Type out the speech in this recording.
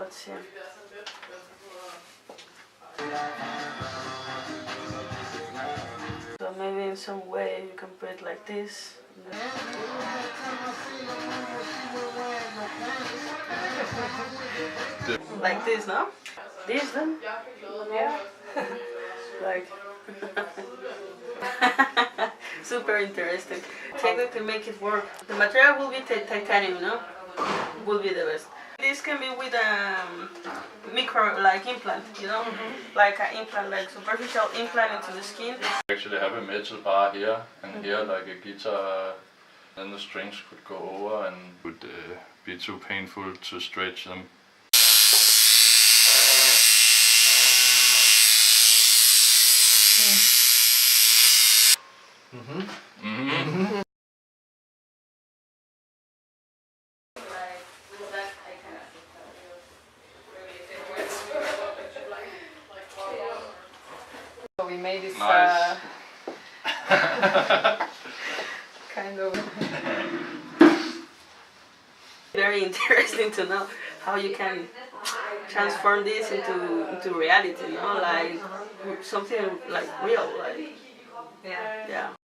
what's here. So maybe in some way you can put it like this. Like this, no? This then? Yeah. Like. Super interesting. Technically make it work. The material will be titanium, no? Will be the best. This can be with a micro implant, you know? Like an implant, like superficial implant into the skin. We actually have a metal bar here and here like a guitar, then the strings could go over and would be too painful to stretch them. So we made this Nice. kind of Very interesting to know how you can transform this into reality, you know, like something like real, like yeah. yeah.